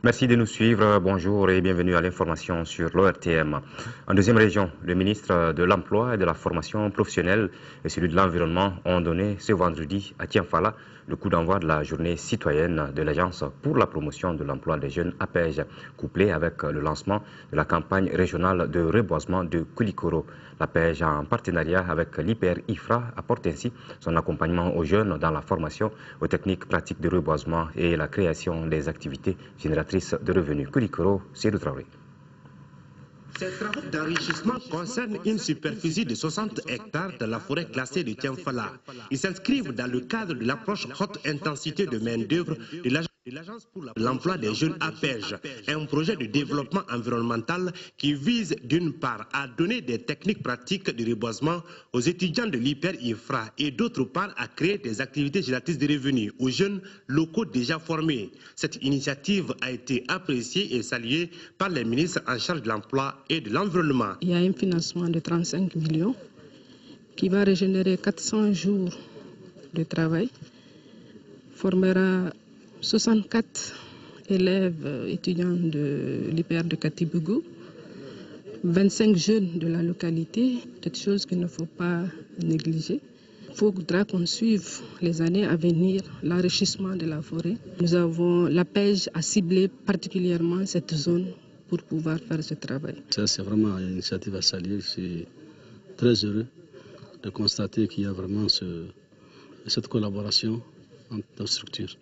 Merci de nous suivre. Bonjour et bienvenue à l'information sur l'ORTM. En deuxième région, le ministre de l'Emploi et de la Formation professionnelle et celui de l'Environnement ont donné ce vendredi à Tianfala le coup d'envoi de la journée citoyenne de l'Agence pour la promotion de l'emploi des jeunes APEJ, couplé avec le lancement de la campagne régionale de reboisement de Koulikoro. L'APEJ, en partenariat avec l'IPR-IFRA, apporte ainsi son accompagnement aux jeunes dans la formation aux techniques pratiques de reboisement et la création des activités génératrices de revenus. Koulikoro, Seydou Traoré. Ces travaux d'enrichissement concernent une superficie de 60 hectares de la forêt classée de Tianfala. Ils s'inscrivent dans le cadre de l'approche haute intensité de main-d'œuvre de l'Agence pour l'emploi des jeunes APEJ, un projet de développement environnemental qui vise d'une part à donner des techniques pratiques de reboisement aux étudiants de l'IPR-IFRA et d'autre part à créer des activités génératrices de revenus aux jeunes locaux déjà formés. Cette initiative a été appréciée et saluée par les ministres en charge de l'emploi et de l'environnement. Il y a un financement de 35 millions qui va régénérer 400 jours de travail, formera 64 élèves étudiants de l'IPR de Katibougou, 25 jeunes de la localité, quelque chose qu'il ne faut pas négliger. Il faudra qu'on suive les années à venir l'enrichissement de la forêt. Nous avons l'APEJ à cibler particulièrement cette zone pour pouvoir faire ce travail. Ça, c'est vraiment une initiative à saluer. Je suis très heureux de constater qu'il y a vraiment cette collaboration entre nos structures.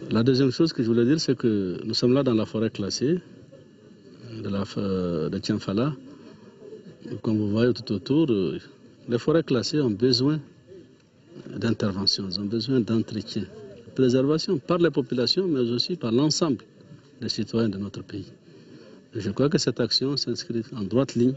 La deuxième chose que je voulais dire, c'est que nous sommes là dans la forêt classée de Tianfala. Comme vous voyez tout autour, les forêts classées ont besoin d'intervention, elles ont besoin d'entretien, de préservation par les populations, mais aussi par l'ensemble des citoyens de notre pays. Et je crois que cette action s'inscrit en droite ligne,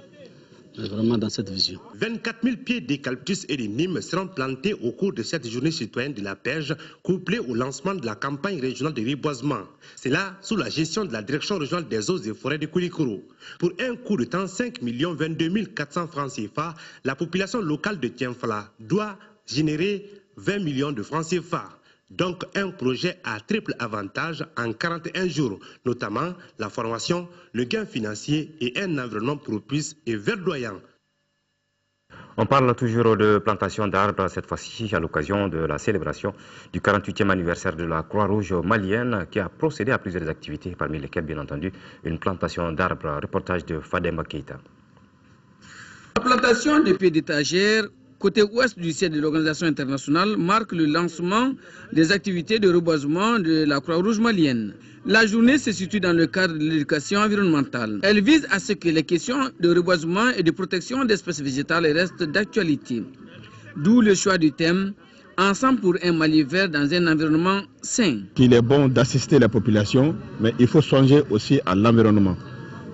vraiment dans cette vision. 24 000 pieds d'eucalyptus et de Nîmes seront plantés au cours de cette journée citoyenne de la PEJ, couplée au lancement de la campagne régionale de reboisement. C'est là sous la gestion de la direction régionale des eaux et forêts de Koulikoro. Pour un coût de 35 22 400 francs CFA, la population locale de Tianfala doit générer 20 millions de francs CFA. Donc un projet à triple avantage en 41 jours, notamment la formation, le gain financier et un environnement propice et verdoyant. On parle toujours de plantation d'arbres, cette fois-ci à l'occasion de la célébration du 48e anniversaire de la Croix-Rouge malienne qui a procédé à plusieurs activités, parmi lesquelles bien entendu une plantation d'arbres. Reportage de Fademba Keita. La plantation de pieds d'étagère côté ouest du siège de l'organisation internationale marque le lancement des activités de reboisement de la Croix-Rouge malienne. La journée se situe dans le cadre de l'éducation environnementale. Elle vise à ce que les questions de reboisement et de protection d'espèces végétales restent d'actualité. D'où le choix du thème « Ensemble pour un Mali vert dans un environnement sain ». Il est bon d'assister la population, mais il faut songer aussi à l'environnement.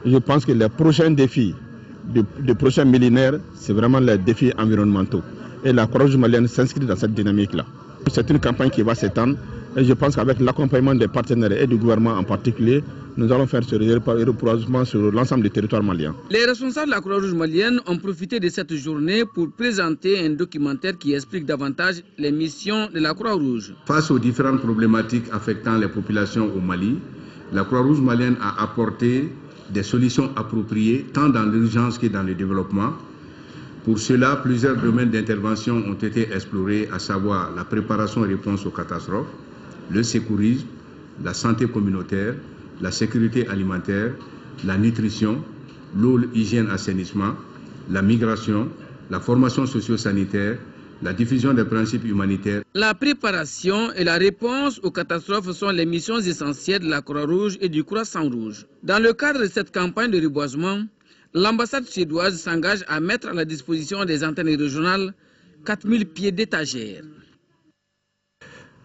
Je pense que les prochains défis des prochains millénaires, c'est vraiment les défis environnementaux. Et la Croix-Rouge malienne s'inscrit dans cette dynamique-là. C'est une campagne qui va s'étendre et je pense qu'avec l'accompagnement des partenaires et du gouvernement en particulier, nous allons faire ce reboisement sur l'ensemble du territoire malien. Les responsables de la Croix-Rouge malienne ont profité de cette journée pour présenter un documentaire qui explique davantage les missions de la Croix-Rouge. Face aux différentes problématiques affectant les populations au Mali, la Croix-Rouge malienne a apporté des solutions appropriées tant dans l'urgence que dans le développement. Pour cela, plusieurs domaines d'intervention ont été explorés, à savoir la préparation et réponse aux catastrophes, le secourisme, la santé communautaire, la sécurité alimentaire, la nutrition, l'eau, hygiène, assainissement, la migration, la formation socio-sanitaire, la diffusion des principes humanitaires. La préparation et la réponse aux catastrophes sont les missions essentielles de la Croix-Rouge et du Croissant-Rouge. Dans le cadre de cette campagne de reboisement, l'ambassade suédoise s'engage à mettre à la disposition des antennes régionales 4000 pieds d'étagères.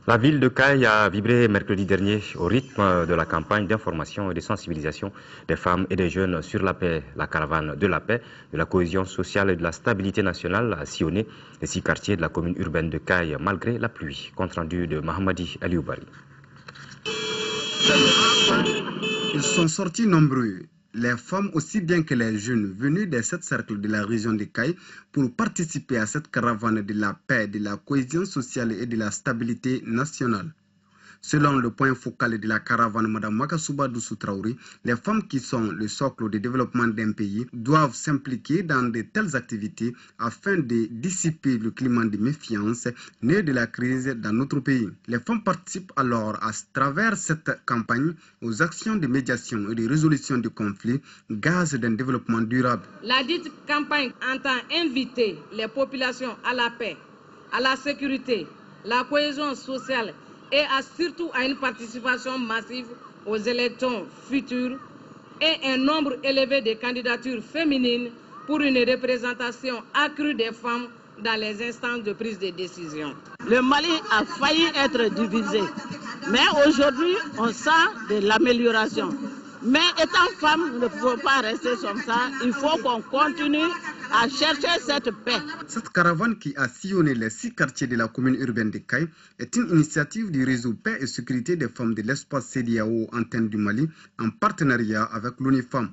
La ville de Caille a vibré mercredi dernier au rythme de la campagne d'information et de sensibilisation des femmes et des jeunes sur la paix. La caravane de la paix, de la cohésion sociale et de la stabilité nationale a sillonné les 6 quartiers de la commune urbaine de Caille malgré la pluie. Compte rendu de Mahamadi Alioubari. Ils sont sortis nombreux, les femmes aussi bien que les jeunes, venus des 7 cercles de la région de Caille pour participer à cette caravane de la paix, de la cohésion sociale et de la stabilité nationale. Selon le point focal de la caravane, Mme Makasuba Doussou Traoré, les femmes qui sont le socle de développement d'un pays doivent s'impliquer dans de telles activités afin de dissiper le climat de méfiance né de la crise dans notre pays. Les femmes participent alors à travers cette campagne aux actions de médiation et de résolution de conflits, gaz d'un développement durable. La dite campagne entend inviter les populations à la paix, à la sécurité, la cohésion sociale et surtout à une participation massive aux élections futures et un nombre élevé de candidatures féminines pour une représentation accrue des femmes dans les instances de prise de décision. Le Mali a failli être divisé, mais aujourd'hui on sent de l'amélioration. Mais étant femme, nous ne pouvons pas rester comme ça. Il faut qu'on continue à chercher cette paix. Cette caravane qui a sillonné les 6 quartiers de la commune urbaine de Caille est une initiative du réseau Paix et Sécurité des femmes de l'espace CEDEAO Antenne du Mali en partenariat avec l'UNIFEM.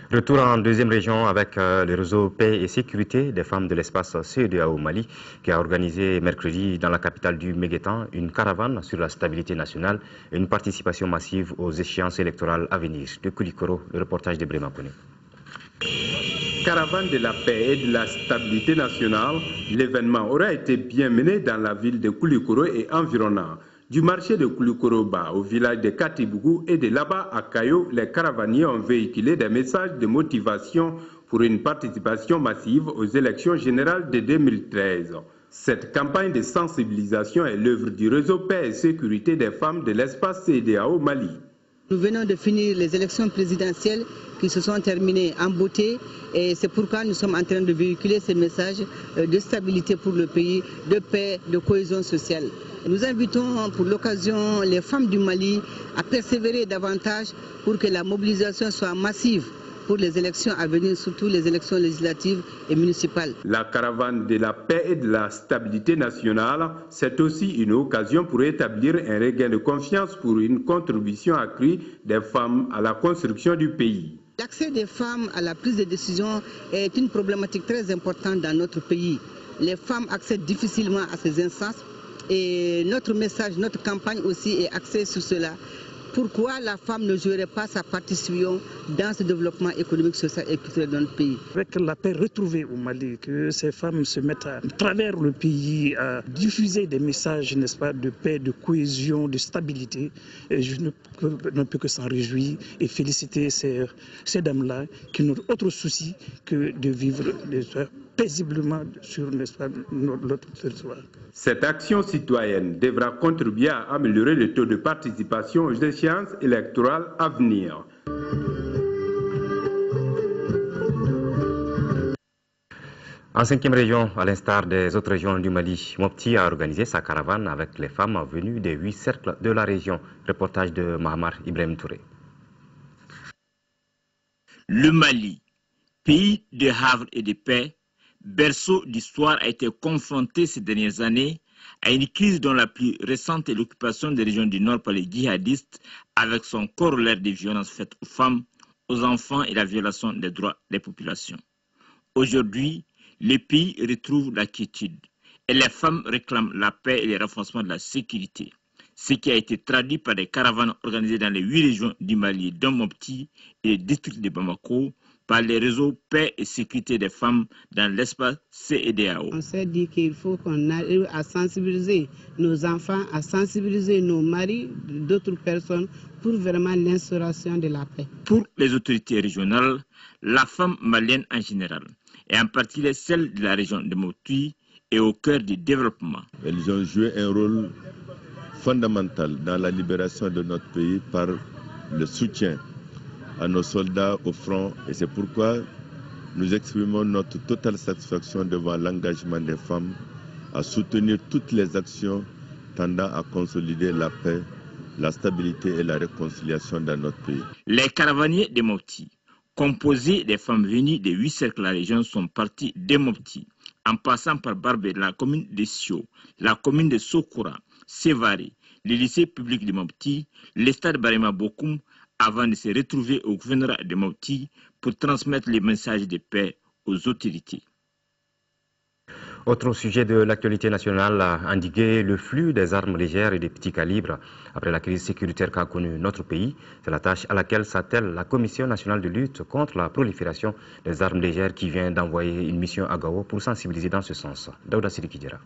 Retour en deuxième région avec le réseau Paix et Sécurité des femmes de l'espace CEDEAO Mali qui a organisé mercredi dans la capitale du Méguétan une caravane sur la stabilité nationale et une participation massive aux échéances électorales à venir. De Koulikoro, le reportage de Bréma Koné. Caravane de la paix et de la stabilité nationale, l'événement aura été bien mené dans la ville de Koulikoro et environnant. Du marché de Koulikoroba au village de Katibougou et de là-bas à Kayo, les caravaniers ont véhiculé des messages de motivation pour une participation massive aux élections générales de 2013. Cette campagne de sensibilisation est l'œuvre du réseau Paix et Sécurité des femmes de l'espace CEDEAO Mali. Nous venons de finir les élections présidentielles qui se sont terminées en beauté et c'est pourquoi nous sommes en train de véhiculer ces messages de stabilité pour le pays, de paix, de cohésion sociale. Nous invitons pour l'occasion les femmes du Mali à persévérer davantage pour que la mobilisation soit massive pour les élections à venir, surtout les élections législatives et municipales. La caravane de la paix et de la stabilité nationale, c'est aussi une occasion pour établir un regain de confiance pour une contribution accrue des femmes à la construction du pays. L'accès des femmes à la prise de décision est une problématique très importante dans notre pays. Les femmes accèdent difficilement à ces instances et notre message, notre campagne aussi est axée sur cela. Pourquoi la femme ne jouerait pas sa partition dans ce développement économique, social et culturel de notre pays? Avec la paix retrouvée au Mali, que ces femmes se mettent à travers le pays à diffuser des messages, n'est-ce pas, de paix, de cohésion, de stabilité, et je ne peux que s'en réjouir et féliciter ces dames-là qui n'ont autre souci que de vivre paisiblement sur notre territoire. Cette action citoyenne devra contribuer à améliorer le taux de participation aux échéances électorales à venir. En 5e région, à l'instar des autres régions du Mali, Mopti a organisé sa caravane avec les femmes venues des 8 cercles de la région. Reportage de Mahamar Ibrahim Touré. Le Mali, pays de havre et de paix, berceau d'histoire, a été confronté ces dernières années à une crise dont la plus récente est l'occupation des régions du Nord par les djihadistes avec son corollaire des violences faites aux femmes, aux enfants et la violation des droits des populations. Aujourd'hui, le pays retrouve la quiétude et les femmes réclament la paix et le renforcement de la sécurité, ce qui a été traduit par des caravanes organisées dans les 8 régions du Mali, dont Mopti et le district de Bamako, par les réseaux Paix et Sécurité des femmes dans l'espace CEDEAO. On s'est dit qu'il faut qu'on arrive à sensibiliser nos enfants, à sensibiliser nos maris, d'autres personnes, pour vraiment l'instauration de la paix. Pour les autorités régionales, la femme malienne en général, et en particulier celle de la région de Mopti, est au cœur du développement. Elles ont joué un rôle fondamental dans la libération de notre pays par le soutien à nos soldats au front, et c'est pourquoi nous exprimons notre totale satisfaction devant l'engagement des femmes à soutenir toutes les actions tendant à consolider la paix, la stabilité et la réconciliation dans notre pays. Les caravaniers de Mopti, composés des femmes venues des 8 cercles de la région, sont partis de Mopti, en passant par Barbé, la commune de Sio, la commune de Sokoura, Sévaré, le lycée public de Mopti, le stade Barema Bokoum, avant de se retrouver au gouvernorat de Mopti pour transmettre les messages de paix aux autorités. Autre sujet de l'actualité nationale, endiguer le flux des armes légères et des petits calibres après la crise sécuritaire qu'a connue notre pays. C'est la tâche à laquelle s'attelle la Commission nationale de lutte contre la prolifération des armes légères qui vient d'envoyer une mission à Gao pour sensibiliser dans ce sens. Daouda Sidikidjara.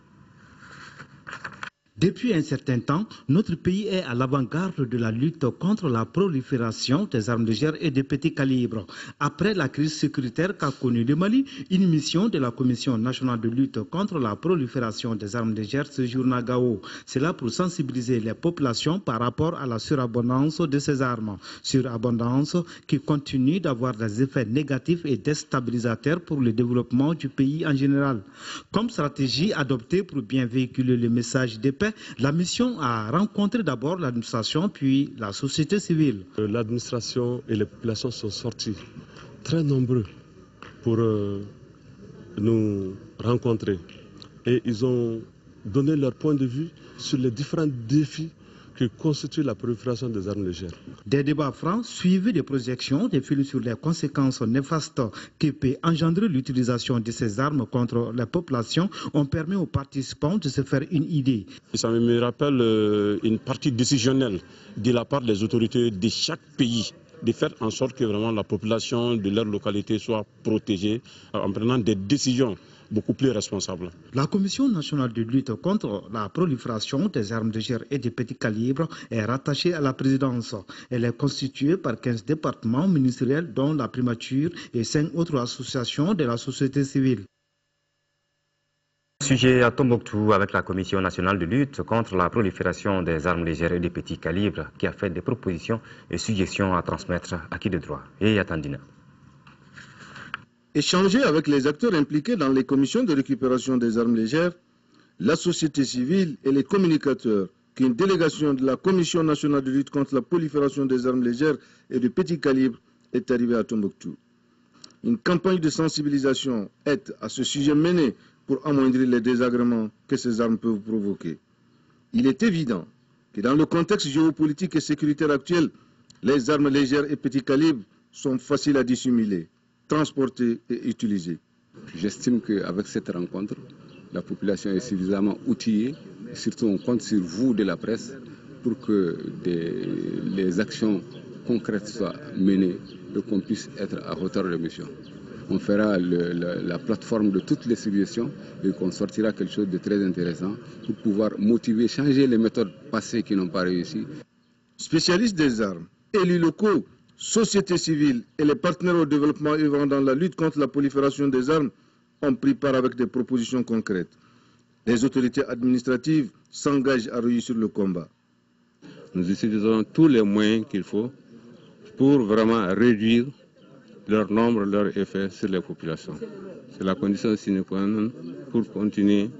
Depuis un certain temps, notre pays est à l'avant-garde de la lutte contre la prolifération des armes légères et des petits calibres. Après la crise sécuritaire qu'a connue le Mali, une mission de la Commission nationale de lutte contre la prolifération des armes légères séjourne à Gao. C'est là pour sensibiliser les populations par rapport à la surabondance de ces armes. Surabondance qui continue d'avoir des effets négatifs et déstabilisateurs pour le développement du pays en général. Comme stratégie adoptée pour bien véhiculer le message de paix, la mission a rencontré d'abord l'administration puis la société civile. L'administration et les populations sont sortis très nombreux pour nous rencontrer et ils ont donné leur point de vue sur les différents défis qui constituent la prolifération des armes légères. Des débats francs suivis des projections, des films sur les conséquences néfastes que peut engendrer l'utilisation de ces armes contre la population ont permis aux participants de se faire une idée. Ça me rappelle une partie décisionnelle de la part des autorités de chaque pays, de faire en sorte que vraiment la population de leur localité soit protégée en prenant des décisions beaucoup plus responsables. La Commission nationale de lutte contre la prolifération des armes légères et des petits calibres est rattachée à la présidence. Elle est constituée par 15 départements ministériels dont la primature et 5 autres associations de la société civile. Sujet à Tombouctou avec la Commission nationale de lutte contre la prolifération des armes légères et des petits calibres qui a fait des propositions et suggestions à transmettre à qui de droit. Et Yatandina. Échanger avec les acteurs impliqués dans les commissions de récupération des armes légères, la société civile et les communicateurs, qu'une délégation de la Commission nationale de lutte contre la prolifération des armes légères et de petits calibres est arrivée à Tombouctou. Une campagne de sensibilisation est à ce sujet menée pour amoindrir les désagréments que ces armes peuvent provoquer. Il est évident que dans le contexte géopolitique et sécuritaire actuel, les armes légères et petits calibres sont faciles à dissimuler, transporter et utiliser. J'estime qu'avec cette rencontre, la population est suffisamment outillée. Et surtout, on compte sur vous de la presse pour que les actions concrètes soient menées et qu'on puisse être à hauteur de mission. On fera la plateforme de toutes les suggestions et qu'on sortira quelque chose de très intéressant pour pouvoir motiver, changer les méthodes passées qui n'ont pas réussi. Spécialistes des armes, élus locaux, société civile et les partenaires au développement œuvrant dans la lutte contre la prolifération des armes ont pris part avec des propositions concrètes. Les autorités administratives s'engagent à réussir le combat. Nous utilisons tous les moyens qu'il faut pour vraiment réduire leur nombre, leur effet sur les populations. C'est la condition sine qua non pour continuer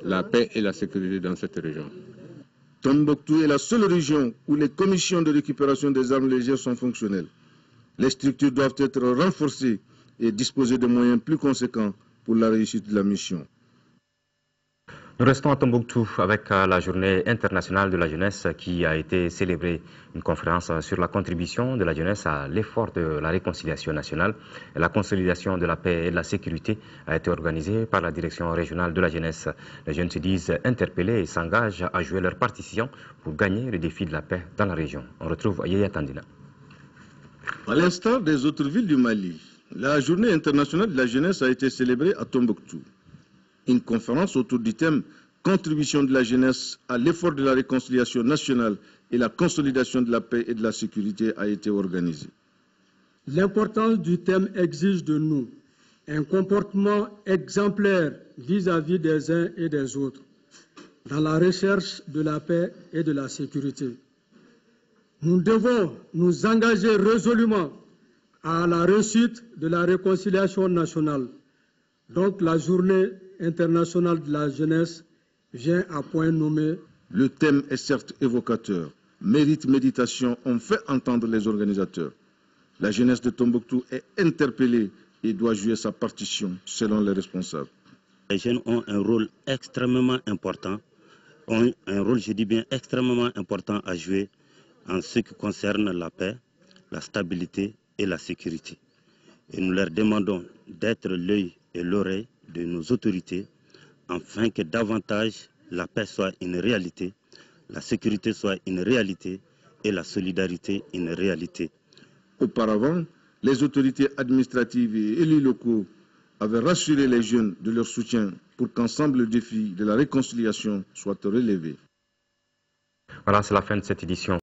la paix et la sécurité dans cette région. Tombouctou est la seule région où les commissions de récupération des armes légères sont fonctionnelles. Les structures doivent être renforcées et disposer de moyens plus conséquents pour la réussite de la mission. Nous restons à Tombouctou avec la journée internationale de la jeunesse qui a été célébrée. Une conférence sur la contribution de la jeunesse à l'effort de la réconciliation nationale et la consolidation de la paix et de la sécurité a été organisée par la direction régionale de la jeunesse. Les jeunes se disent interpellés et s'engagent à jouer leur partition pour gagner le défi de la paix dans la région. On retrouve Yaya Tandina. À l'instar des autres villes du Mali, la journée internationale de la jeunesse a été célébrée à Tombouctou. Une conférence autour du thème « Contribution de la jeunesse à l'effort de la réconciliation nationale et la consolidation de la paix et de la sécurité » a été organisée. L'importance du thème exige de nous un comportement exemplaire vis-à-vis des uns et des autres dans la recherche de la paix et de la sécurité. Nous devons nous engager résolument à la réussite de la réconciliation nationale. Donc la journée internationale de la jeunesse vient à point nommé. Le thème est certes évocateur, mérite méditation, ont fait entendre les organisateurs. La jeunesse de Tombouctou est interpellée et doit jouer sa partition selon les responsables. Les jeunes ont un rôle extrêmement important, extrêmement important à jouer en ce qui concerne la paix, la stabilité et la sécurité. Et nous leur demandons d'être l'œil et l'oreille de nos autorités afin que davantage la paix soit une réalité, la sécurité soit une réalité et la solidarité une réalité. Auparavant, les autorités administratives et élus locaux avaient rassuré les jeunes de leur soutien pour qu'ensemble le défi de la réconciliation soit relevé. Voilà, c'est la fin de cette édition.